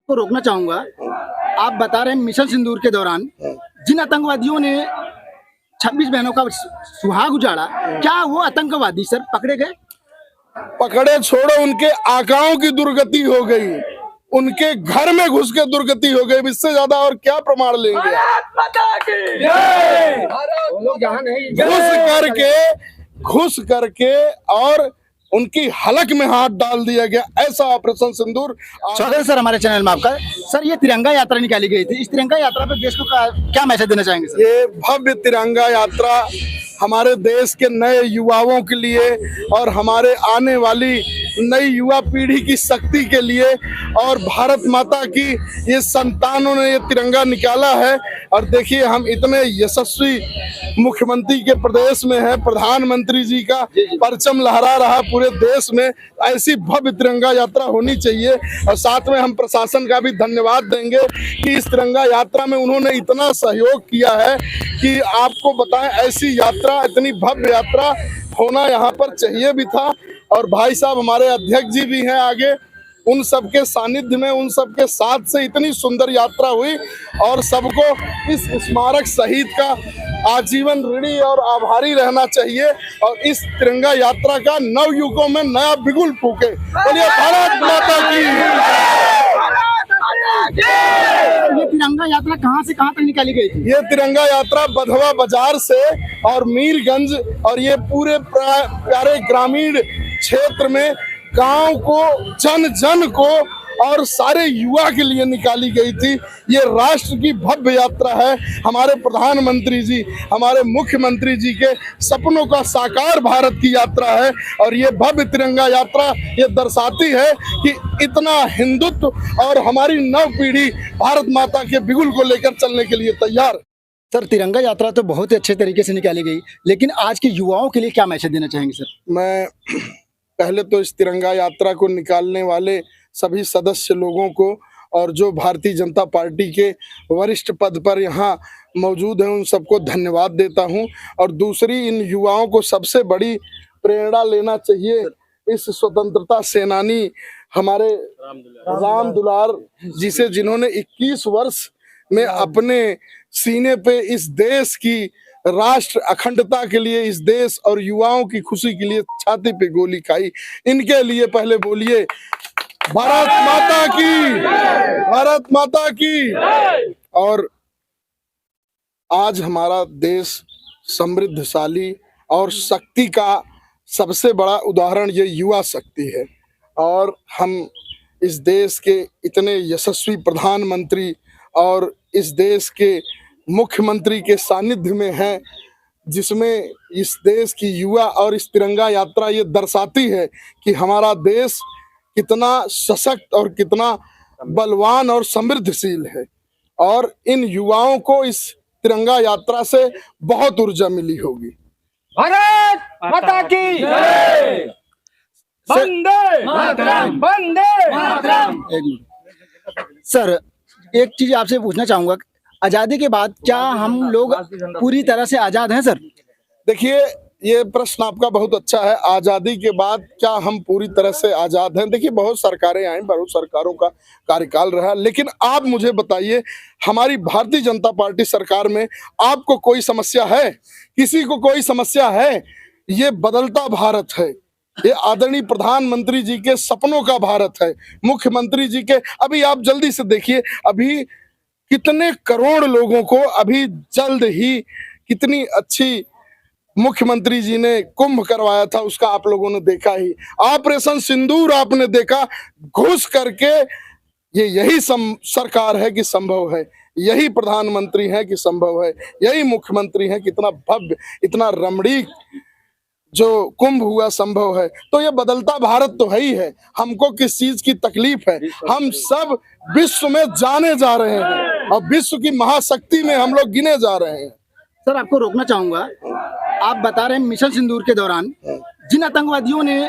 को रोकना चाहूंगा। आप बता रहे हैं मिशन सिंदूर के दौरान जिन आतंकवादियों ने 26 बहनों का सुहाग उजाड़ा, क्या वो आतंकवादी सर पकड़े गए? पकड़े छोड़ो, उनके आकाओं की दुर्गति हो गई, उनके घर में घुस के दुर्गति हो गई। इससे ज्यादा और क्या प्रमाण लेंगे? घुस करके और उनकी हलक में हाथ डाल दिया गया, ऐसा ऑपरेशन सिंदूर। स्वागत सर हमारे चैनल में आपका। सर ये तिरंगा यात्रा निकाली गई थी, इस तिरंगा यात्रा पर देश को क्या मैसेज देना चाहेंगे सर? ये भव्य तिरंगा यात्रा हमारे देश के नए युवाओं के लिए और हमारे आने वाली नई युवा पीढ़ी की शक्ति के लिए और भारत माता की ये संतानों ने ये तिरंगा निकाला है। और देखिए, हम इतने यशस्वी मुख्यमंत्री के प्रदेश में है, प्रधानमंत्री जी का परचम लहरा रहा पूरे देश में। ऐसी भव्य तिरंगा यात्रा होनी चाहिए। और साथ में हम प्रशासन का भी धन्यवाद देंगे कि इस तिरंगा यात्रा में उन्होंने इतना सहयोग किया है कि आपको बताएं, ऐसी यात्रा, इतनी भव्य यात्रा होना यहाँ पर चाहिए भी था। और भाई साहब हमारे अध्यक्ष जी भी हैं आगे, उन सबके सानिध्य में, उन सबके साथ से इतनी सुंदर यात्रा हुई। और सबको इस स्मारक शहीद का आजीवन ऋणी और आभारी रहना चाहिए। और इस तिरंगा यात्रा का नव युगों में नया बिगुल फूके। बोलिए भारत माता की। ये तिरंगा यात्रा कहां से कहां तक निकाली गई थी? ये तिरंगा यात्रा बधवा बाजार से और मीरगंज और ये पूरे प्यारे ग्रामीण क्षेत्र में गांव को, जन जन को और सारे युवा के लिए निकाली गई थी। ये राष्ट्र की भव्य यात्रा है। हमारे प्रधानमंत्री जी, हमारे मुख्यमंत्री जी के सपनों का साकार भारत की यात्रा है। और ये भव्य तिरंगा यात्रा ये दर्शाती है कि इतना हिंदुत्व और हमारी नव पीढ़ी भारत माता के बिगुल को लेकर चलने के लिए तैयार। सर तिरंगा यात्रा तो बहुत ही अच्छे तरीके से निकाली गई, लेकिन आज के युवाओं के लिए क्या मैसेज देना चाहेंगे सर? मैं पहले तो इस तिरंगा यात्रा को निकालने वाले सभी सदस्य लोगों को और जो भारतीय जनता पार्टी के वरिष्ठ पद पर यहाँ मौजूद हैं, उन सबको धन्यवाद देता हूँ। और दूसरी, इन युवाओं को सबसे बड़ी प्रेरणा लेना चाहिए इस स्वतंत्रता सेनानी हमारे राम दुलार जिन्होंने 21 वर्ष में अपने सीने पे इस देश की राष्ट्र अखंडता के लिए, इस देश और युवाओं की खुशी के लिए छाती पे गोली खाई। इनके लिए पहले बोलिए भारत माता की, भारत माता की। और आज हमारा देश समृद्धशाली और शक्ति का सबसे बड़ा उदाहरण ये युवा शक्ति है। और हम इस देश के इतने यशस्वी प्रधानमंत्री और इस देश के मुख्यमंत्री के सानिध्य में हैं, जिसमें इस देश की युवा और इस तिरंगा यात्रा ये दर्शाती है कि हमारा देश कितना सशक्त और कितना बलवान और समृद्धशील है। और इन युवाओं को इस तिरंगा यात्रा से बहुत ऊर्जा मिली होगी। भारत माता की जय। वंदे मातरम, वंदे मातरम। सर एक चीज आपसे पूछना चाहूंगा, आजादी के बाद क्या हम लोग पूरी तरह से आजाद हैं सर? देखिए, ये प्रश्न आपका बहुत अच्छा है। आजादी के बाद क्या हम पूरी तरह से आजाद हैं? देखिए, बहुत सरकारें आई, बहुत सरकारों का कार्यकाल रहा, लेकिन आप मुझे बताइए, हमारी भारतीय जनता पार्टी सरकार में आपको कोई समस्या है? किसी को कोई समस्या है? ये बदलता भारत है, ये आदरणीय प्रधानमंत्री जी के सपनों का भारत है, मुख्यमंत्री जी के। अभी आप जल्दी से देखिए, अभी कितने करोड़ लोगों को अभी जल्द ही कितनी अच्छी मुख्यमंत्री जी ने कुंभ करवाया था, उसका आप लोगों ने देखा ही। ऑपरेशन सिंदूर आपने देखा, घुस करके। यही सरकार है कि संभव है, यही प्रधानमंत्री है कि संभव है, यही मुख्यमंत्री है। कितना भव्य, इतना रमणीक जो कुंभ हुआ संभव है। तो ये बदलता भारत तो है ही है। हमको किस चीज की तकलीफ है? हम सब विश्व में जाने जा रहे हैं और विश्व की महाशक्ति में हम लोग गिने जा रहे हैं। सर आपको रोकना चाहूंगा। आप बता रहे हैं मिशन सिंदूर के दौरान जिन आतंकवादियों ने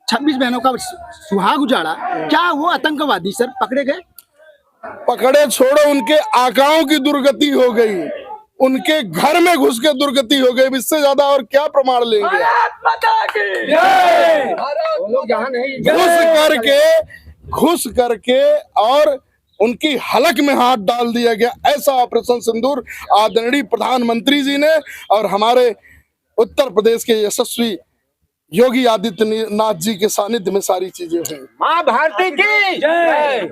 26 बहनों का सुहाग उजाड़ा, क्या वो आतंकवादी सर पकड़े गए? पकड़े छोड़ो, उनके आकाओं की दुर्गति हो गई, उनके घर में घुस के दुर्गति हो गई। इससे ज्यादा और क्या प्रमाण लेंगे? घुस करके घुस करके और उनकी हलक में हाथ डाल दिया गया। ऐसा ऑपरेशन सिंदूर आदरणीय प्रधानमंत्री जी ने और हमारे उत्तर प्रदेश के यशस्वी योगी आदित्यनाथ जी के सानिध्य में सारी चीजें हुई। माँ भारती की जय।